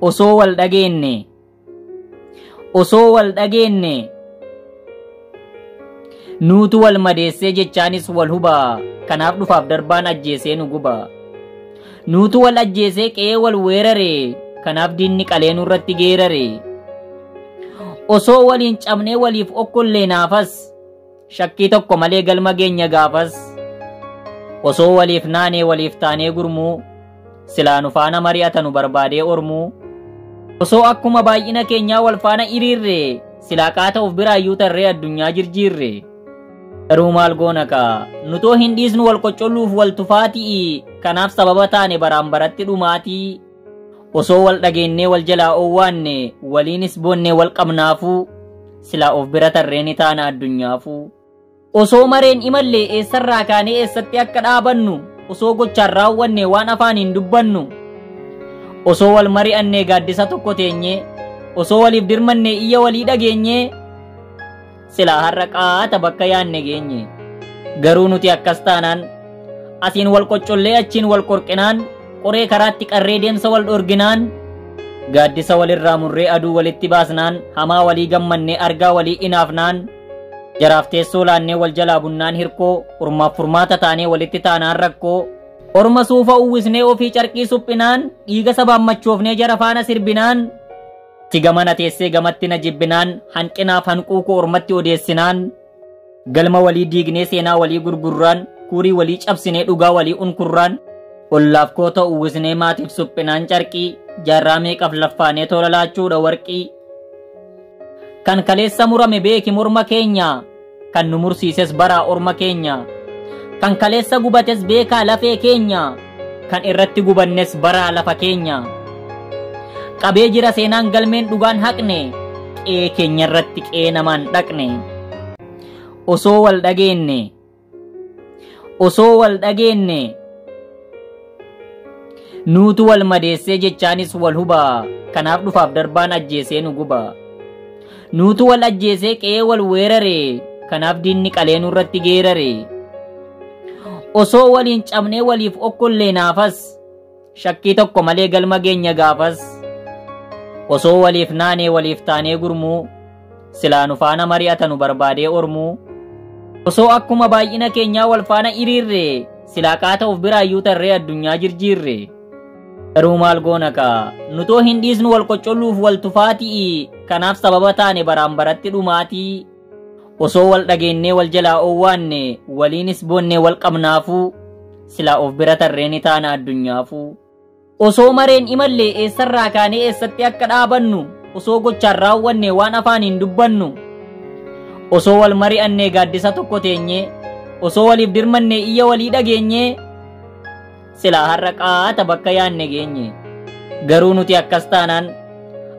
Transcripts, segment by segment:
osoo wal dhageenye, osoo wal dhageenye. Nuutu wal madeessee jechaanis wal hubaa, kanaaf dhufaaf darbaan ajjeesee nu gubaa. Nuutu wal ajjeesee qe'ee wal weerare, kanaaf diinni qalee nurratti geerare. Osoo waliin cabnee waliif okkollee naafas, shakkii tokko malee galma geenya gaafas. Osoo waliif naanee waliif taanee gurmuu, silaa nu faana mari'ata nu barbaadee ormuu. Osoo akkuma baay'ina keenyaa wal faana hiriirre, silaa qaata of biraayyuu tarree addunyaa jirjiirre. Garuu maal goona kaa, nutoo hin dhiisnu wal qoccolluuf wal tufaatii, kanaaf sababa taane baraan baratti dhumaatii. Osoo wal dhageennee wal jalaa oowwaanne, waliinis boonnee wal qabnaafuu, silaa of bira tarree ni taana addunyaafuu. Osoo mareen imallee eessarraa kaanee eessatti akka dhaabannu, osoo gochaan raawwanne waan afaan hin dubbannu. Osoo wal mari'annee gaaddisa tokko teenye, osoo waliif dirmanne iyya walii dhageenye, silaa har'a qaata bakka yaanne geenye. Garuu nuti akkas taanaan, asiin wal qoccollee achiin wal qorqinaan, qoree karaatti qarree deemsa wal dhorginaan, gaaddisa walirraa murree aduu walitti baasnaan, hamaa walii gammannee argaa walii inaafnaan, jaraaf teessoo laannee wal jalaa bunnaan hirkoo, ormaaf furmaata taanee walitti taanaan rakkoo. Orma suufa uwwisnee ofii carqii suphinaan, dhiiga sabaan machoofnee jara faana sirbinaan, si gamana teessee gamatti na jibbinaan, hanqinaaf hanquu koo ormatti odeessinaan, galma walii diignee seenaa walii gurgurraan, kurii walii cabsinee dhugaa walii unkurraan, ollaaf koo ta'u uwwisnee maatiif suphinaan carqii, jaarraa meeqaf laffaanee tola laachuudha warqii. Kan kaleessa murame beeki morma keenya, kan nu mursiises baraa orma keenya. Kan kaleessa gubates beekaa lafee keenya, kan irratti gubannes baraa lafa keenya. Qabee jira seenaan galmeen dhugaan haqne, qe'ee keenya irratti qe'ee namaan dhaqne. Osoo wal dhageenye, osoo wal dhageenye. Nuutu wal madeessee jechaanis wal hubaa, kanaaf dhufaaf darbaan ajjeesee nu gubaa. Nuutu wal ajjeesee qe'ee wal weerare, kanaaf diinni qalee nurratti geerare. Osoo waliin cabnee waliif okkollee naafas, shakkii tokko malee galma geenya gaafas. Osoo waliif naanee waliif taanee gurmuu, silaa nu faana mari'ata nu barbaadee ormuu. Osoo akkuma baay'ina keenyaa wal faana hiriirre, silaa qaata of biraayyuu tarree addunyaa jirjiirre. Garuu maal goona kaa, nutoo hin dhiisnu wal qoccolluuf wal tufaatii, kanaaf sababa taane baraan baratti dhumaatii. Osoo wal dhageennee wal jalaa oowwaanne, waliinis boonnee wal qabnaafuu, silaa of bira tarree ni taana addunyaafuu. Osoo mareen imallee eessarraa kaanee eessatti akka dhaabannu, osoo gochaan raawwanne waan afaan hin dubbannu. Osoo wal mari'annee gaaddisa tokko teenye, osoo waliif dirmanne iyya walii dhageenye, silaa har'a qaata bakka yaanne geenye. Garuu nuti akkas taanaan,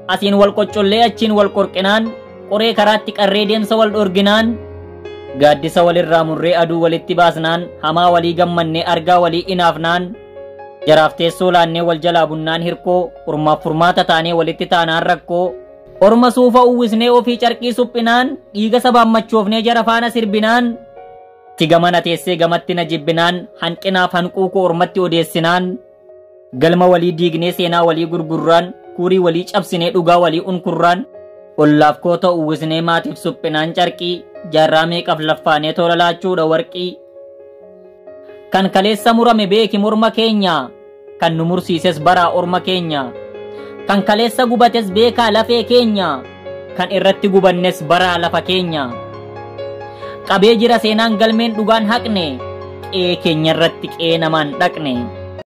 asiin wal qoccollee achiin wal qorqinaan, qoree karaatti qarree deemsa wal dhorginaan, gaaddisa walirraa murree aduu walitti baasnaan, hamaa walii gammannee argaa walii inaafnaan, jaraaf teessoo laannee wal jalaa bunnaan hirkoo, ormaaf furmaata taanee walitti taanaan rakkoo. Orma suufa uwwisnee ofii carqii suphinaan, dhiiga sabaan machoofnee jara faana sirbinaan, si gamana teessee gamatti na jibbinaan, hanqinaaf hanquu koo ormatti odeessinaan, galma walii diignee seenaa walii gurgurraan, kurii walii cabsinee dhugaa walii unkurraan, ollaaf koo ta'u uwwisnee maatiif suphinaan carqii, jaarraa meeqaf laffaanee tola laachuudha warqii. Kan kaleessa murame beeki morma keenya, kan nu mursiises baraa orma keenya. Kan kaleessa gubates beekaa lafee keenya, kan irratti gubannes baraa lafa keenya. Qabee jira seenaan galmeen dhugaan haqne, qe'ee keenya irratti qe'ee namaan dhaqne.